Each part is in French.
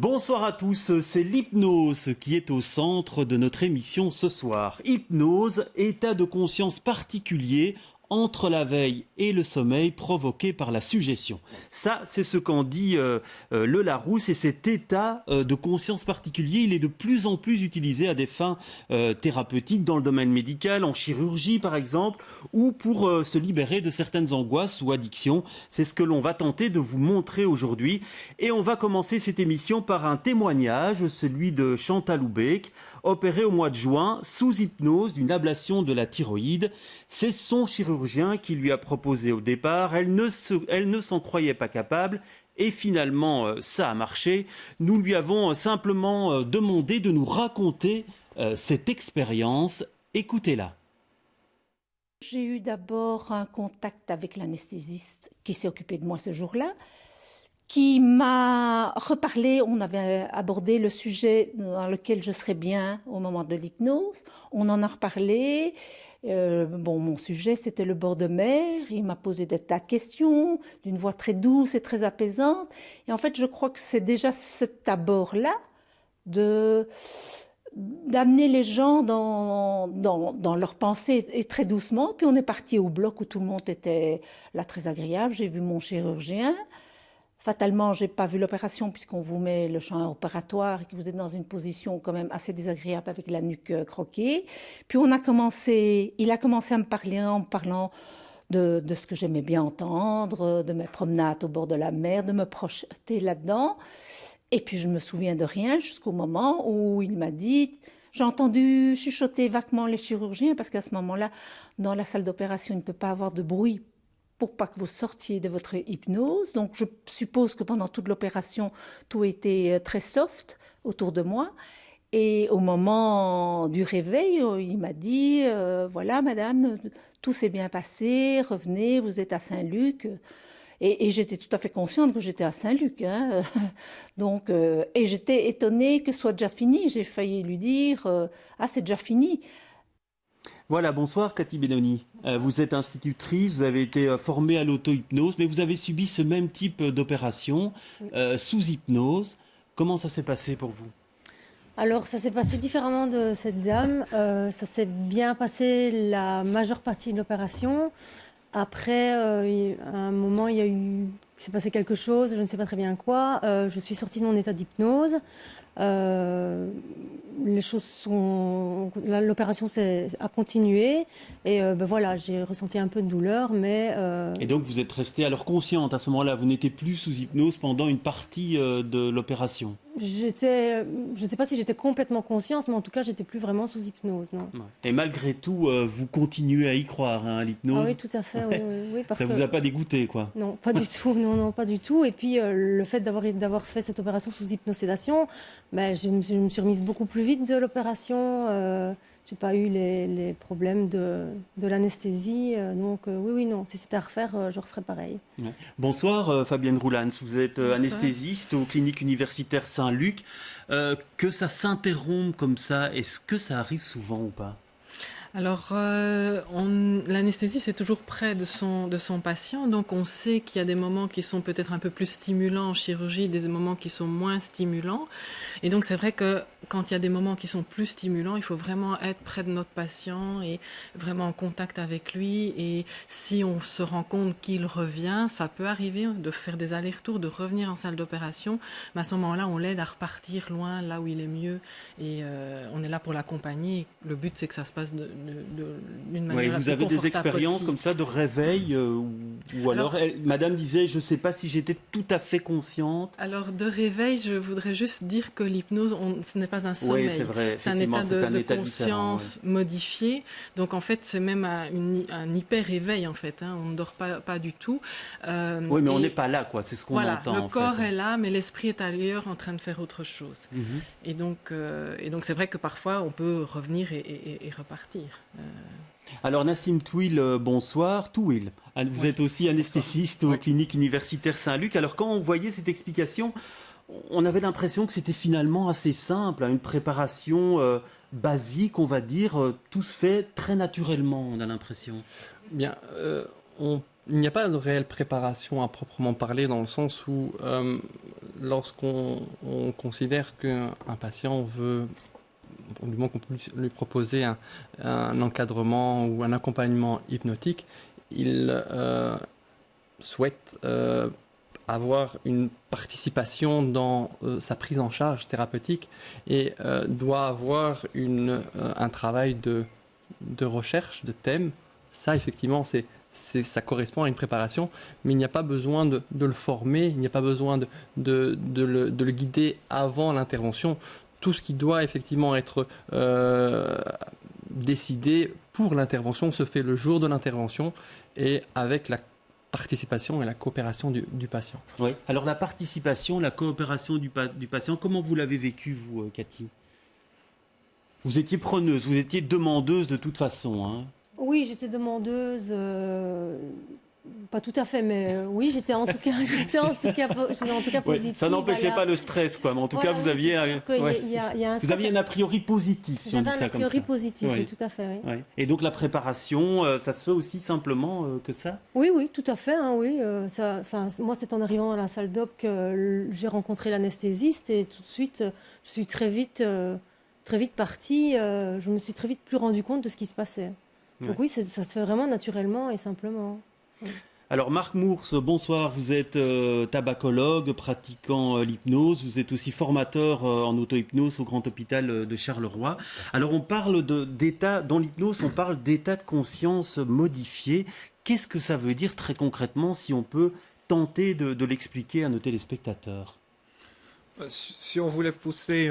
Bonsoir à tous, c'est l'hypnose qui est au centre de notre émission ce soir. Hypnose, état de conscience particulier entre la veille et le sommeil provoqué par la suggestion. Ça, c'est ce qu'en dit le Larousse, et cet état de conscience particulier, il est de plus en plus utilisé à des fins thérapeutiques dans le domaine médical, en chirurgie par exemple, ou pour se libérer de certaines angoisses ou addictions. C'est ce que l'on va tenter de vous montrer aujourd'hui. Et on va commencer cette émission par un témoignage, celui de Chantal Houbeck, opérée au mois de juin sous hypnose d'une ablation de la thyroïde. C'est son chirurgien qui lui a proposé au départ. Elle ne s'en croyait pas capable. Et finalement, ça a marché. Nous lui avons simplement demandé de nous raconter cette expérience. Écoutez-la. J'ai eu d'abord un contact avec l'anesthésiste qui s'est occupé de moi ce jour-là, qui m'a reparlé. On avait abordé le sujet dans lequel je serais bien au moment de l'hypnose. On en a reparlé. Mon sujet, c'était le bord de mer. Il m'a posé des tas de questions, d'une voix très douce et très apaisante. Et en fait, je crois que c'est déjà cet abord-là d'amener les gens dans leurs pensées et très doucement. Puis on est parti au bloc où tout le monde était là très agréable. J'ai vu mon chirurgien. Fatalement, je n'ai pas vu l'opération puisqu'on vous met le champ opératoire et que vous êtes dans une position quand même assez désagréable avec la nuque croquée. Puis il a commencé à me parler en me parlant de ce que j'aimais bien entendre, de mes promenades au bord de la mer, de me projeter là-dedans. Et puis je me souviens de rien jusqu'au moment où il m'a dit... J'ai entendu chuchoter vaguement les chirurgiens parce qu'à ce moment-là, dans la salle d'opération, il ne peut pas avoir de bruit pour pas que vous sortiez de votre hypnose. Donc, je suppose que pendant toute l'opération, tout était très soft autour de moi. Et au moment du réveil, il m'a dit voilà, madame, tout s'est bien passé, revenez, vous êtes à Saint-Luc. Et j'étais tout à fait consciente que j'étais à Saint-Luc. Hein. Donc, et j'étais étonnée que ce soit déjà fini. J'ai failli lui dire ah, c'est déjà fini. Voilà, bonsoir Cathy Benoni. Vous êtes institutrice, vous avez été formée à l'auto-hypnose, mais vous avez subi ce même type d'opération sous hypnose. Comment ça s'est passé pour vous ? Alors, ça s'est passé différemment de cette dame. Ça s'est bien passé la majeure partie de l'opération. Après, à un moment, il s'est passé quelque chose, je ne sais pas très bien quoi. Je suis sortie de mon état d'hypnose. L'opération a continué et voilà, j'ai ressenti un peu de douleur, mais... Et donc vous êtes restée alors consciente à ce moment-là, vous n'étiez plus sous hypnose pendant une partie de l'opération ? Je ne sais pas si j'étais complètement consciente, mais en tout cas, j'étais plus vraiment sous hypnose, non. Et malgré tout, vous continuez à y croire, hein, à l'hypnose ? Ah oui, tout à fait, oui, parce ça que... vous a pas dégoûté, quoi ? Non, pas du tout, non, pas du tout. Et puis, le fait d'avoir fait cette opération sous hypnosédation, je me suis remise beaucoup plus vite de l'opération. J'ai pas eu les problèmes de l'anesthésie. Donc, oui, non, si c'était à refaire, je referais pareil. Ouais. Bonsoir, Fabienne Roulans. Vous êtes anesthésiste aux cliniques universitaires Saint-Luc. Que ça s'interrompe comme ça, est-ce que ça arrive souvent ou pas ? Alors, l'anesthésie, c'est toujours près de son patient, donc on sait qu'il y a des moments qui sont peut-être un peu plus stimulants en chirurgie, des moments qui sont moins stimulants. Et donc, c'est vrai que quand il y a des moments qui sont plus stimulants, il faut vraiment être près de notre patient et vraiment en contact avec lui. Et si on se rend compte qu'il revient, ça peut arriver de faire des allers-retours, de revenir en salle d'opération. Mais à ce moment-là, on l'aide à repartir loin, là où il est mieux. Et on est là pour l'accompagner. Le but, c'est que ça se passe d'une manière vous avez des expériences possible. comme ça de réveil ou alors madame disait je ne sais pas si j'étais tout à fait consciente. Alors de réveil, je voudrais juste dire que l'hypnose, ce n'est pas un sommeil. Oui, c'est vrai, c'est un état de conscience modifié. Donc en fait, c'est même un hyper-réveil en fait. Hein. On ne dort pas du tout. Oui, mais on n'est pas là, quoi. C'est ce qu'on entend. Le corps est là, mais l'esprit est ailleurs en train de faire autre chose. Et donc c'est vrai que parfois, on peut revenir et repartir. Alors Nassim Touil, bonsoir. Touil, vous êtes aussi anesthésiste aux cliniques universitaires Saint-Luc. Alors quand on voyait cette explication, on avait l'impression que c'était finalement assez simple, une préparation basique, on va dire. Tout se fait très naturellement, on a l'impression. Bien, il n'y a pas de réelle préparation à proprement parler, dans le sens où lorsqu'on considère qu'un patient veut, du moins qu'on peut lui proposer un encadrement ou un accompagnement hypnotique, il souhaite avoir une participation dans sa prise en charge thérapeutique et doit avoir un travail de recherche, de thème. Ça, effectivement, ça correspond à une préparation, mais il n'y a pas besoin de le former, il n'y a pas besoin de le guider avant l'intervention. Tout ce qui doit effectivement être décidé pour l'intervention se fait le jour de l'intervention et avec la participation et la coopération du patient. Oui. Alors la participation, la coopération du patient, comment vous l'avez vécu, vous, Cathy? Vous étiez preneuse, vous étiez demandeuse de toute façon, hein? Oui, j'étais demandeuse, pas tout à fait, mais oui, j'étais en tout cas positive. Ouais, ça n'empêchait pas le stress, quoi. Mais en tout cas, vous aviez vous aviez un a priori positif, si on dit ça comme ça. J'avais un a priori positif, oui, tout à fait. Oui. Oui. Et donc la préparation, ça se fait aussi simplement que ça? Oui, tout à fait. Hein, oui, moi, c'est en arrivant à la salle d'op que j'ai rencontré l'anesthésiste et tout de suite, je suis très vite partie. Je me suis très vite plus rendu compte de ce qui se passait. Donc oui, ça se fait vraiment naturellement et simplement. Oui. Alors Marc Mours, bonsoir, vous êtes tabacologue, pratiquant l'hypnose, vous êtes aussi formateur en auto-hypnose au Grand Hôpital de Charleroi. Alors on parle d'état, dans l'hypnose on parle d'état de conscience modifié. Qu'est-ce que ça veut dire très concrètement, si on peut tenter de l'expliquer à nos téléspectateurs? Si on voulait pousser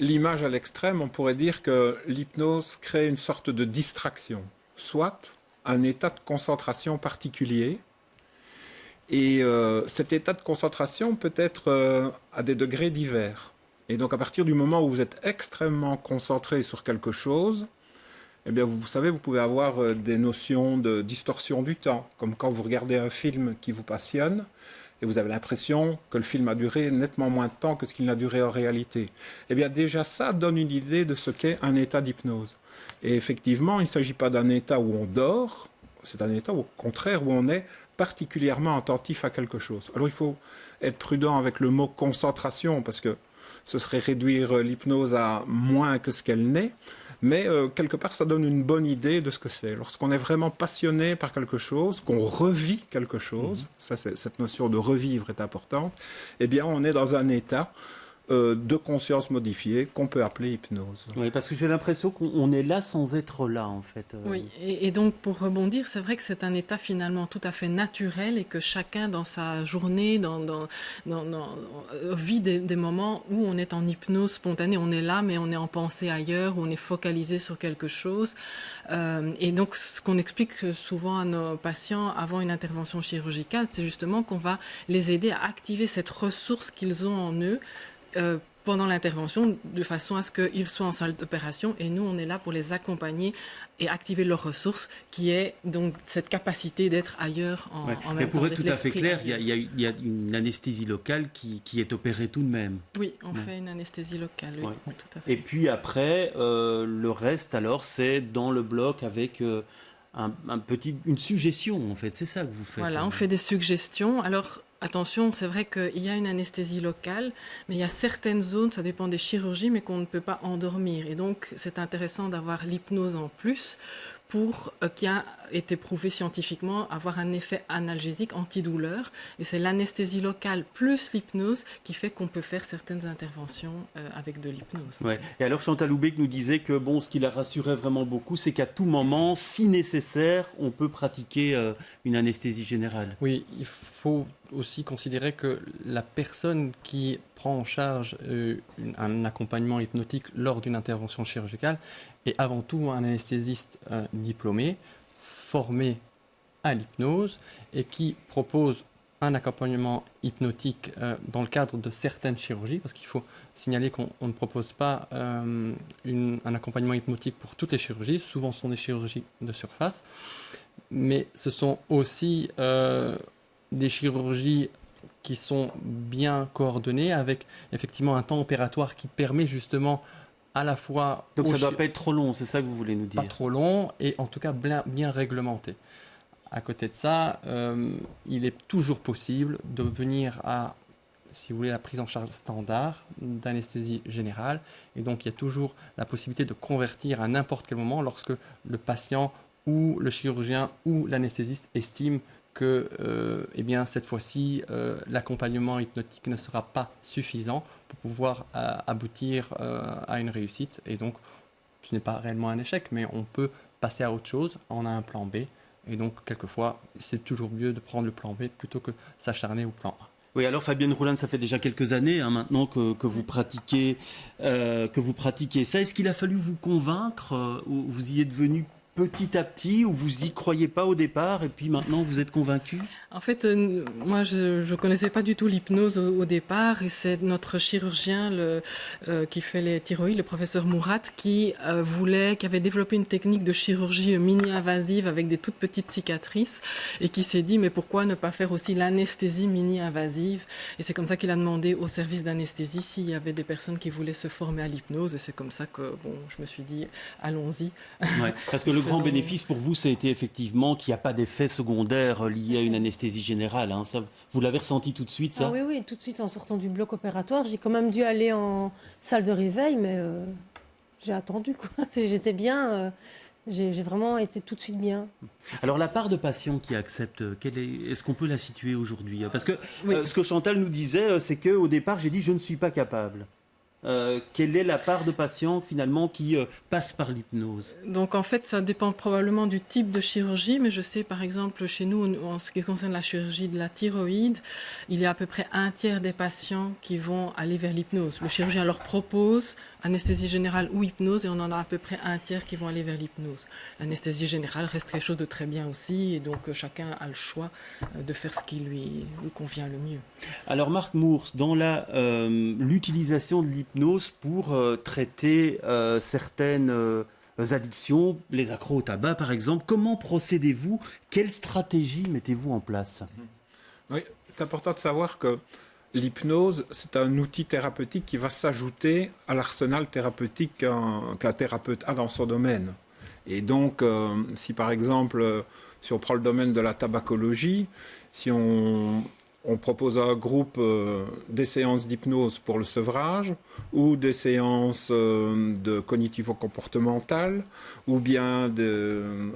l'image à l'extrême, on pourrait dire que l'hypnose crée une sorte de distraction, soit un état de concentration particulier. Et cet état de concentration peut être à des degrés divers. Et donc à partir du moment où vous êtes extrêmement concentré sur quelque chose, eh bien vous savez, vous pouvez avoir des notions de distorsion du temps, comme quand vous regardez un film qui vous passionne, et vous avez l'impression que le film a duré nettement moins de temps que ce qu'il n'a duré en réalité. Eh bien déjà ça donne une idée de ce qu'est un état d'hypnose. Et effectivement, il ne s'agit pas d'un état où on dort, c'est un état au contraire où on est particulièrement attentif à quelque chose. Alors il faut être prudent avec le mot concentration, parce que ce serait réduire l'hypnose à moins que ce qu'elle n'est. Mais quelque part, ça donne une bonne idée de ce que c'est. Lorsqu'on est vraiment passionné par quelque chose, qu'on revit quelque chose, cette notion de revivre est importante, eh bien, on est dans un état de conscience modifiée qu'on peut appeler hypnose. Oui, parce que j'ai l'impression qu'on est là sans être là, en fait. Oui, et donc pour rebondir, c'est vrai que c'est un état finalement tout à fait naturel et que chacun dans sa journée vit des moments où on est en hypnose spontanée, on est là mais on est en pensée ailleurs, où on est focalisé sur quelque chose. Et donc ce qu'on explique souvent à nos patients avant une intervention chirurgicale, c'est justement qu'on va les aider à activer cette ressource qu'ils ont en eux pendant l'intervention, de façon à ce qu'ils soient en salle d'opération et nous, on est là pour les accompagner et activer leurs ressources, qui est donc cette capacité d'être ailleurs en même temps. Mais pour être tout à fait clair, il y a une anesthésie locale qui est opérée tout de même. Oui, on fait une anesthésie locale, oui, tout à fait. Et puis après, le reste, alors, c'est dans le bloc avec une suggestion, en fait. C'est ça que vous faites. Voilà, on fait des suggestions. Alors, attention, c'est vrai qu'il y a une anesthésie locale, mais il y a certaines zones, ça dépend des chirurgies, mais qu'on ne peut pas endormir. Et donc, c'est intéressant d'avoir l'hypnose en plus qui a été prouvé scientifiquement avoir un effet analgésique antidouleur. Et c'est l'anesthésie locale plus l'hypnose qui fait qu'on peut faire certaines interventions avec de l'hypnose. Ouais. Et alors Chantal Houbeck nous disait que ce qui la rassurait vraiment beaucoup, c'est qu'à tout moment, si nécessaire, on peut pratiquer une anesthésie générale. Oui, il faut aussi considérer que la personne qui prend en charge un accompagnement hypnotique lors d'une intervention chirurgicale est avant tout un anesthésiste diplômé, formé à l'hypnose et qui propose un accompagnement hypnotique dans le cadre de certaines chirurgies, parce qu'il faut signaler qu'on ne propose pas un accompagnement hypnotique pour toutes les chirurgies, souvent ce sont des chirurgies de surface, mais ce sont aussi des chirurgies qui sont bien coordonnées avec effectivement un temps opératoire qui permet justement à la fois... Donc ça ne doit pas être trop long, c'est ça que vous voulez nous dire? Pas trop long et en tout cas bien réglementé. À côté de ça, il est toujours possible de venir à, si vous voulez, la prise en charge standard d'anesthésie générale. Et donc, il y a toujours la possibilité de convertir à n'importe quel moment lorsque le patient ou le chirurgien ou l'anesthésiste estime que eh bien, cette fois-ci, l'accompagnement hypnotique ne sera pas suffisant pour pouvoir aboutir à une réussite. Et donc, ce n'est pas réellement un échec, mais on peut passer à autre chose. On a un plan B. Et donc, quelquefois, c'est toujours mieux de prendre le plan B plutôt que s'acharner au plan A. Oui, alors Fabienne Rouland, ça fait déjà quelques années maintenant que vous pratiquez ça. Est-ce qu'il a fallu vous convaincre ou vous y êtes venu petit à petit, ou vous y croyez pas au départ et puis maintenant vous êtes convaincu? En fait, moi je connaissais pas du tout l'hypnose au départ, et c'est notre chirurgien qui fait les thyroïdes, le professeur Mourat, qui avait développé une technique de chirurgie mini-invasive avec des toutes petites cicatrices, et qui s'est dit mais pourquoi ne pas faire aussi l'anesthésie mini-invasive, et c'est comme ça qu'il a demandé au service d'anesthésie s'il y avait des personnes qui voulaient se former à l'hypnose, et c'est comme ça que je me suis dit allons-y. Ouais, parce que le grand bénéfice pour vous, ça a été effectivement qu'il n'y a pas d'effet secondaire lié à une anesthésie générale. Hein. Ça, vous l'avez ressenti tout de suite, ça? Ah oui, tout de suite en sortant du bloc opératoire. J'ai quand même dû aller en salle de réveil, mais j'ai attendu, quoi. J'étais bien, j'ai vraiment été tout de suite bien. Alors la part de patients qui acceptent, est-ce qu'on peut la situer aujourd'hui? Parce que Oui. ce que Chantal nous disait, c'est qu'au départ, j'ai dit je ne suis pas capable. Quelle est la part de patients finalement qui passent par l'hypnose? Donc en fait, ça dépend probablement du type de chirurgie, mais je sais par exemple chez nous, en ce qui concerne la chirurgie de la thyroïde, il y a à peu près un tiers des patients qui vont aller vers l'hypnose. Le chirurgien leur propose anesthésie générale ou hypnose, et on en a à peu près un tiers qui vont aller vers l'hypnose. L'anesthésie générale reste quelque chose de très bien aussi, et donc chacun a le choix de faire ce qui lui convient le mieux. Alors Marc Mours, dans l'utilisation de l'hypnose pour traiter certaines addictions, les accros au tabac par exemple, comment procédez-vous? Quelle stratégie mettez-vous en place? Oui, c'est important de savoir que l'hypnose, c'est un outil thérapeutique qui va s'ajouter à l'arsenal thérapeutique qu'un thérapeute a dans son domaine. Et donc, si par exemple, si on prend le domaine de la tabacologie, si on propose à un groupe des séances d'hypnose pour le sevrage, ou des séances de cognitivo-comportemental, ou bien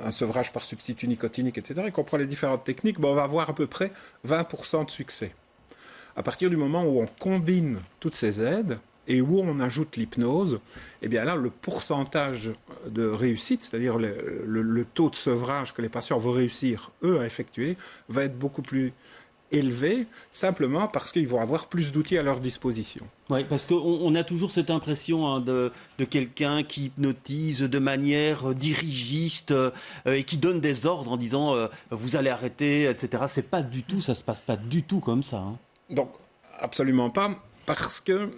un sevrage par substitut nicotinique, etc., et qu'on prend les différentes techniques, on va avoir à peu près 20% de succès. À partir du moment où on combine toutes ces aides et où on ajoute l'hypnose, eh bien là, le pourcentage de réussite, c'est-à-dire le taux de sevrage que les patients vont réussir, eux, à effectuer, va être beaucoup plus élevé, simplement parce qu'ils vont avoir plus d'outils à leur disposition. Oui, parce qu'on a toujours cette impression de quelqu'un qui hypnotise de manière dirigiste et qui donne des ordres en disant vous allez arrêter, etc. C'est pas du tout, ça se passe pas du tout comme ça. Hein. Donc, absolument pas, parce que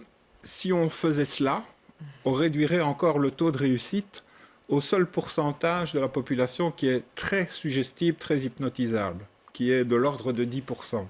si on faisait cela, on réduirait encore le taux de réussite au seul pourcentage de la population qui est très suggestible, très hypnotisable, qui est de l'ordre de 10%.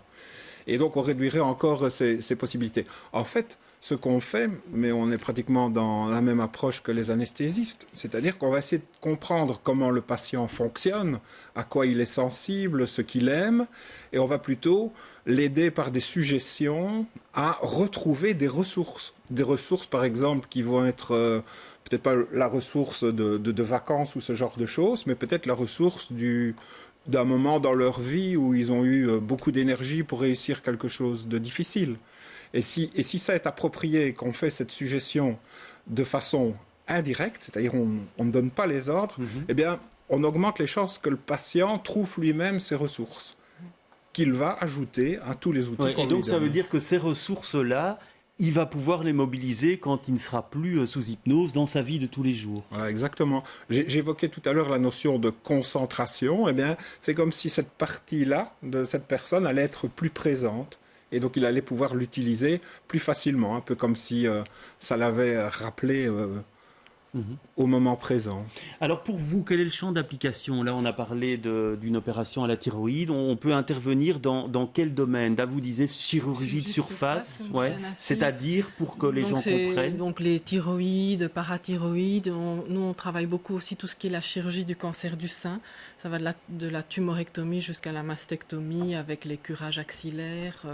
Et donc, on réduirait encore ces possibilités. En fait, ce qu'on fait, mais on est pratiquement dans la même approche que les anesthésistes, c'est-à-dire qu'on va essayer de comprendre comment le patient fonctionne, à quoi il est sensible, ce qu'il aime, et on va plutôt l'aider par des suggestions à retrouver des ressources. Des ressources, par exemple, qui vont être peut-être pas la ressource de vacances ou ce genre de choses, mais peut-être la ressource d'un moment dans leur vie où ils ont eu beaucoup d'énergie pour réussir quelque chose de difficile. Et si ça est approprié et qu'on fait cette suggestion de façon indirecte, c'est-à-dire on ne donne pas les ordres, eh bien, on augmente les chances que le patient trouve lui-même ses ressources, qu'il va ajouter à tous les outils qu'on lui donne. Et donc, ça veut dire que ces ressources-là, il va pouvoir les mobiliser quand il ne sera plus sous hypnose dans sa vie de tous les jours. Voilà, exactement. J'évoquais tout à l'heure la notion de concentration. Eh bien, c'est comme si cette partie-là de cette personne allait être plus présente. Et donc, il allait pouvoir l'utiliser plus facilement, un peu comme si ça l'avait rappelé au moment présent. Alors pour vous, quel est le champ d'application? Là, on a parlé d'une opération à la thyroïde. On peut intervenir dans quel domaine? Là, vous disiez chirurgie de surface, ouais. C'est-à-dire pour que les gens comprennent. Donc les thyroïdes, parathyroïdes. Nous, on travaille beaucoup aussi tout ce qui est la chirurgie du cancer du sein. Ça va de la tumorectomie jusqu'à la mastectomie avec les curages axillaires.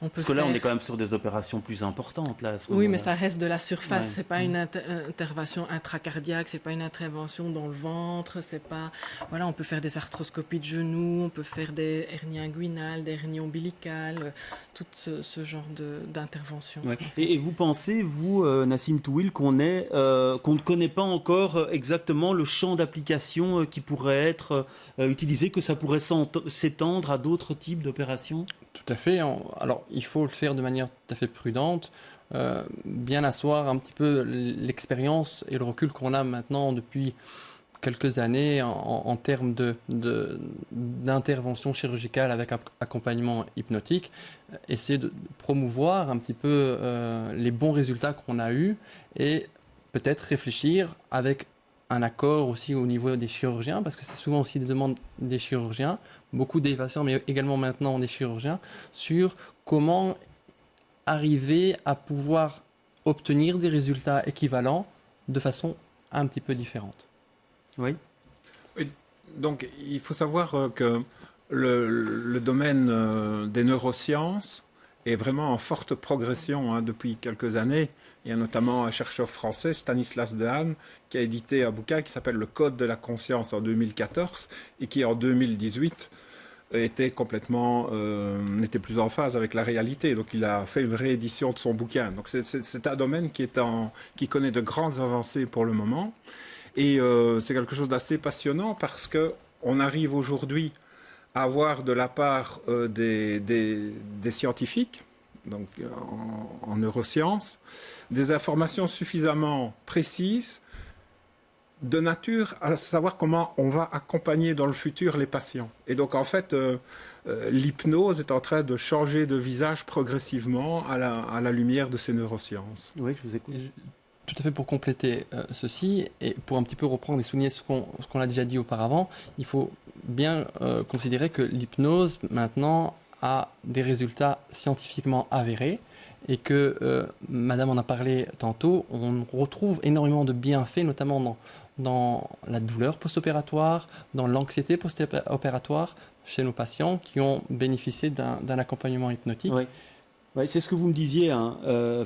Parce que là, on est quand même sur des opérations plus importantes. Là, à ce oui, moment-là. mais ça reste de la surface. Ouais. C'est pas une intervention intracardiaque, c'est pas une intervention dans le ventre, c'est pas... Voilà, on peut faire des arthroscopies de genoux, on peut faire des hernies inguinales, des hernies ombilicales, tout ce genre d'intervention. Ouais. Et vous pensez, vous, Nassim Touil, qu'on ne connaît pas encore exactement le champ d'application qui pourrait être utilisé, que ça pourrait s'étendre à d'autres types d'opérations? Tout à fait. Alors, il faut le faire de manière tout à fait prudente. Bien asseoir un petit peu l'expérience et le recul qu'on a maintenant depuis quelques années en termes d'intervention chirurgicale avec accompagnement hypnotique, essayer de promouvoir un petit peu les bons résultats qu'on a eus et peut-être réfléchir avec un accord aussi au niveau des chirurgiens, parce que c'est souvent aussi des demandes des chirurgiens, beaucoup des patients, mais également maintenant des chirurgiens, sur comment arriver à pouvoir obtenir des résultats équivalents de façon un petit peu différente. Oui. Donc, il faut savoir que le domaine des neurosciences est vraiment en forte progression depuis quelques années. Il y a notamment un chercheur français, Stanislas Dehaene, qui a édité un bouquin qui s'appelle « Le Code de la conscience » en 2014 et qui, en 2018, était n'était plus en phase avec la réalité. Donc, il a fait une réédition de son bouquin. Donc, c'est un domaine qui connaît de grandes avancées pour le moment. Et c'est quelque chose d'assez passionnant parce qu'on arrive aujourd'hui à avoir de la part des scientifiques, donc en neurosciences, des informations suffisamment précises de nature à savoir comment on va accompagner dans le futur les patients. Et donc en fait, l'hypnose est en train de changer de visage progressivement à la lumière de ces neurosciences. Oui, je vous écoute. Tout à fait, pour compléter ceci, et pour un petit peu reprendre et souligner ce qu'on a déjà dit auparavant, il faut bien considérer que l'hypnose, maintenant, a des résultats scientifiquement avérés, et que, Madame en a parlé tantôt, on retrouve énormément de bienfaits, notamment dans la douleur post-opératoire, dans l'anxiété post-opératoire, chez nos patients qui ont bénéficié d'un accompagnement hypnotique. Oui. Ouais, c'est ce que vous me disiez,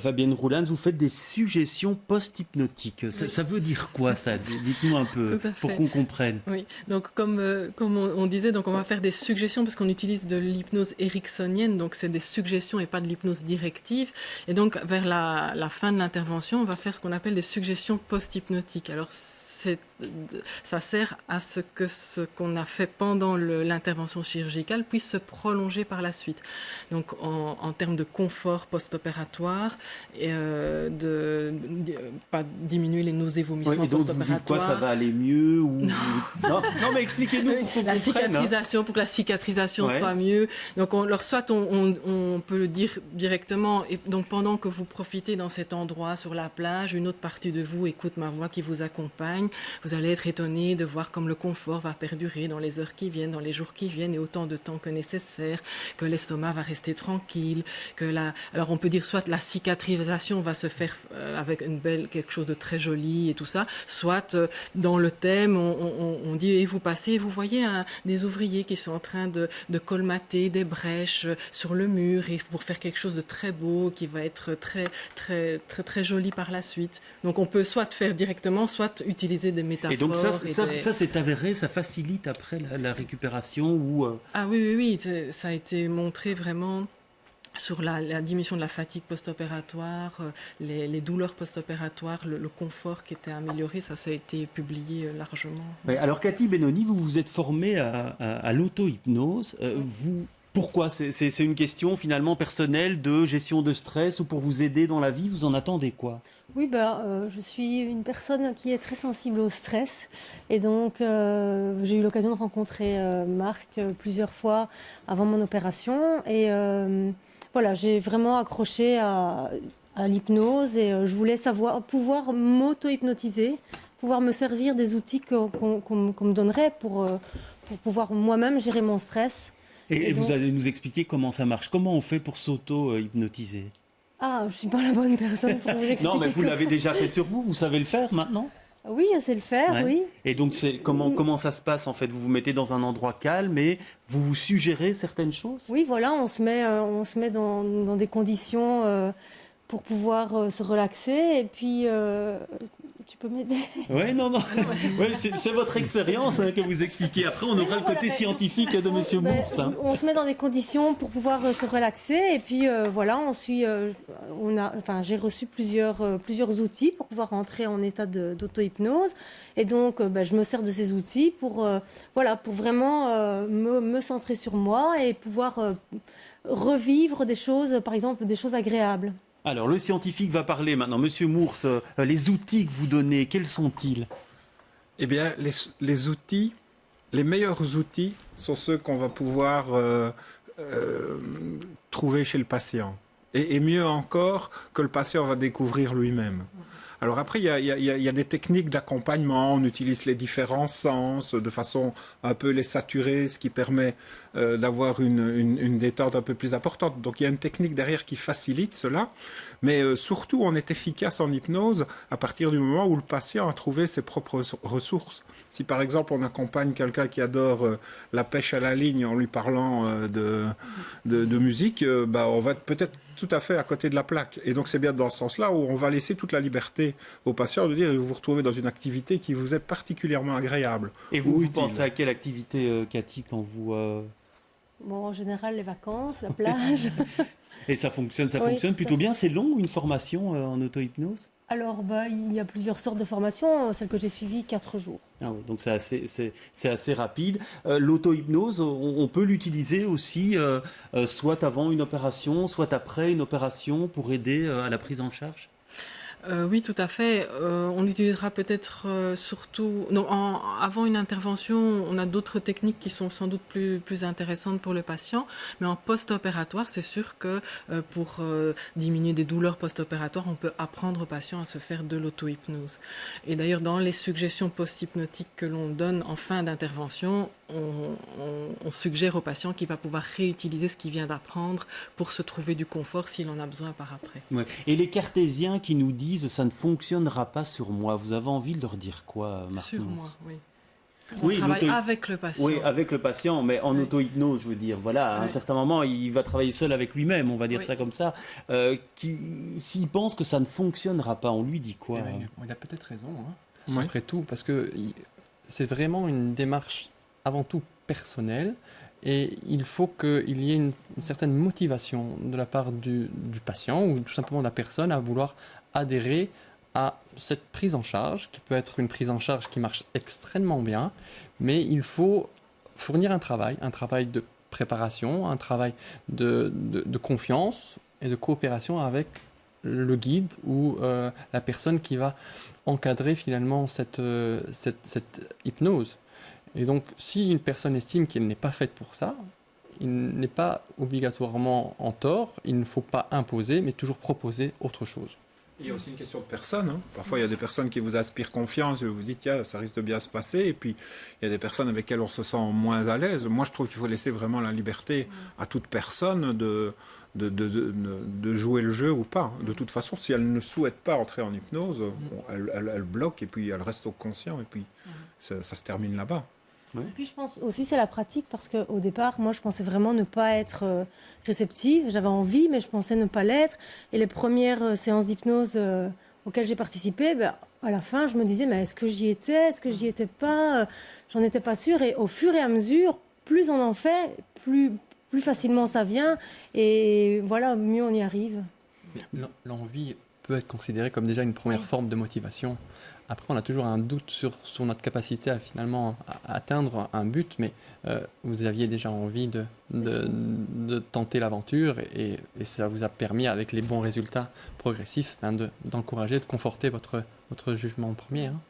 Fabienne Roulin, vous faites des suggestions post-hypnotiques. Oui. Ça veut dire quoi, ça? Dites-nous un peu, pour qu'on comprenne. Oui, donc comme on disait, donc on va faire des suggestions parce qu'on utilise de l'hypnose ericksonienne, donc c'est des suggestions et pas de l'hypnose directive. Et donc vers la fin de l'intervention, on va faire ce qu'on appelle des suggestions post-hypnotiques. Alors ça sert à ce qu'on a fait pendant l'intervention chirurgicale puisse se prolonger par la suite. Donc en termes de confort post-opératoire et pas diminuer les nausées, vomissements et donc post-opératoires. vous dites quoi, ça va aller mieux ou... non, mais expliquez-nous pour qu'on comprenne. Cicatrisation, pour que la cicatrisation soit mieux. Donc soit on peut le dire directement, et donc pendant que vous profitez dans cet endroit sur la plage, une autre partie de vous écoute ma voix qui vous accompagne. Vous allez être étonné de voir comme le confort va perdurer dans les heures qui viennent, dans les jours qui viennent, et autant de temps que nécessaire, que l'estomac va rester tranquille, alors on peut dire soit la cicatrisation va se faire avec quelque chose de très joli et tout ça, soit dans le thème, on dit, et vous passez, vous voyez des ouvriers qui sont en train de colmater des brèches sur le mur, et pour faire quelque chose de très beau, qui va être très, très, très, très joli par la suite. Donc on peut soit faire directement, soit utiliser des métaphores. Et donc ça c'est avéré, ça facilite après la récupération ou Ah oui, ça a été montré vraiment sur la diminution de la fatigue post-opératoire, les douleurs post-opératoires, le confort qui était amélioré, ça a été publié largement. Ouais, alors Cathy Benoni, vous vous êtes formée à l'auto-hypnose. Pourquoi? C'est une question finalement personnelle de gestion de stress ou pour vous aider dans la vie, vous en attendez quoi? Oui, je suis une personne qui est très sensible au stress et donc j'ai eu l'occasion de rencontrer Marc plusieurs fois avant mon opération et voilà, j'ai vraiment accroché à à l'hypnose et je voulais pouvoir m'auto-hypnotiser, pouvoir me servir des outils qu'on me donnerait pour pouvoir moi-même gérer mon stress. Et vous allez nous expliquer comment ça marche. Comment on fait pour s'auto-hypnotiser? Ah, je ne suis pas la bonne personne pour vous expliquer. Non, mais vous l'avez déjà fait sur vous, vous savez le faire maintenant? Oui, je sais le faire, Ouais. oui. Et donc, comment ça se passe en fait? Vous vous mettez dans un endroit calme et vous vous suggérez certaines choses? Oui, voilà, on se met dans des conditions pour pouvoir se relaxer. Et puis, tu peux m'aider? Oui, non. Ouais, c'est votre expérience que vous expliquez. Après, on aura le côté scientifique de Monsieur Mours. Hein. On se met dans des conditions pour pouvoir se relaxer. Et puis, voilà, j'ai reçu plusieurs outils pour pouvoir rentrer en état d'auto-hypnose. Et donc, je me sers de ces outils pour vraiment me centrer sur moi et pouvoir revivre des choses, par exemple, des choses agréables. Alors, le scientifique va parler maintenant. Monsieur Mours, les outils que vous donnez, quels sont-ils? Eh bien, les outils, les meilleurs outils sont ceux qu'on va pouvoir trouver chez le patient. Et mieux encore, que le patient va découvrir lui-même. Alors après, il y a des techniques d'accompagnement. On utilise les différents sens de façon à un peu les saturer, ce qui permet d'avoir une détente un peu plus importante. Donc il y a une technique derrière qui facilite cela. Mais surtout, on est efficace en hypnose à partir du moment où le patient a trouvé ses propres ressources. Si par exemple on accompagne quelqu'un qui adore la pêche à la ligne en lui parlant de musique, on va être peut-être tout à fait à côté de la plaque. Et donc c'est bien dans ce sens-là où on va laisser toute la liberté au patient de dire vous vous retrouvez dans une activité qui vous est particulièrement agréable. Et vous pensez à quelle activité, Cathy, quand vous... Bon, en général, les vacances, la plage. Et ça fonctionne plutôt bien. C'est long, une formation en auto-hypnose? Alors, il y a plusieurs sortes de formations. Celle que j'ai suivie, 4 jours. Ah oui, donc c'est assez rapide. L'auto-hypnose, on peut l'utiliser aussi soit avant une opération, soit après une opération pour aider à la prise en charge? Oui, tout à fait. On l'utilisera peut-être surtout... Non, avant une intervention, on a d'autres techniques qui sont sans doute plus intéressantes pour le patient. Mais en post-opératoire, c'est sûr que pour diminuer des douleurs post-opératoires, on peut apprendre au patient à se faire de l'auto-hypnose. Et d'ailleurs, dans les suggestions post-hypnotiques que l'on donne en fin d'intervention, on suggère au patient qu'il va pouvoir réutiliser ce qu'il vient d'apprendre pour se trouver du confort s'il en a besoin par après. Ouais. Et les cartésiens qui nous disent « ça ne fonctionnera pas sur moi », vous avez envie de leur dire quoi, Marc? Sur moi, oui. On travaille avec le patient. Oui, avec le patient, mais en auto-hypnose, je veux dire. Voilà, à un certain moment, il va travailler seul avec lui-même, on va dire ça comme ça. S'il pense que ça ne fonctionnera pas, on lui dit quoi? Il a peut-être raison, hein, Oui. après tout, parce que c'est vraiment une démarche avant tout personnelle. Et il faut qu'il y ait une certaine motivation de la part du patient ou tout simplement de la personne à vouloir adhérer à cette prise en charge, qui peut être une prise en charge qui marche extrêmement bien, mais il faut fournir un travail de préparation, un travail de confiance et de coopération avec le guide ou la personne qui va encadrer finalement cette hypnose. Et donc, si une personne estime qu'elle n'est pas faite pour ça, il n'est pas obligatoirement en tort, il ne faut pas imposer, mais toujours proposer autre chose. Il y a aussi une question de personne. Hein. Parfois, il y a des personnes qui vous inspirent confiance et vous dites, tiens, ça risque de bien se passer. Et puis, il y a des personnes avec lesquelles on se sent moins à l'aise. Moi, je trouve qu'il faut laisser vraiment la liberté à toute personne de jouer le jeu ou pas. De toute façon, si elle ne souhaite pas entrer en hypnose, elle bloque et puis elle reste au conscient et puis ça se termine là-bas. Et puis je pense aussi c'est la pratique parce qu'au départ, moi je pensais vraiment ne pas être réceptive. J'avais envie, mais je pensais ne pas l'être. Et les premières séances d'hypnose auxquelles j'ai participé, à la fin, je me disais, mais est-ce que j'y étais? Est-ce que j'y étais pas? J'en étais pas sûre. Et au fur et à mesure, plus on en fait, plus facilement ça vient. Et voilà, mieux on y arrive. L'envie peut être considérée comme déjà une première forme de motivation. Après, on a toujours un doute sur notre capacité à finalement atteindre un but, mais vous aviez déjà envie de tenter l'aventure et ça vous a permis, avec les bons résultats progressifs, d'encourager, de conforter votre jugement premier. Hein.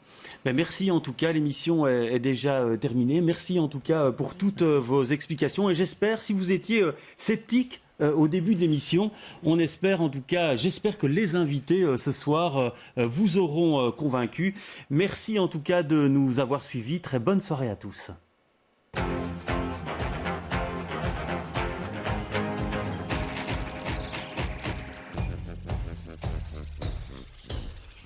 Merci en tout cas, l'émission est déjà terminée. Merci en tout cas pour toutes vos explications et j'espère, si vous étiez sceptique au début de l'émission. On espère en tout cas, j'espère que les invités ce soir vous auront convaincus. Merci en tout cas de nous avoir suivis. Très bonne soirée à tous.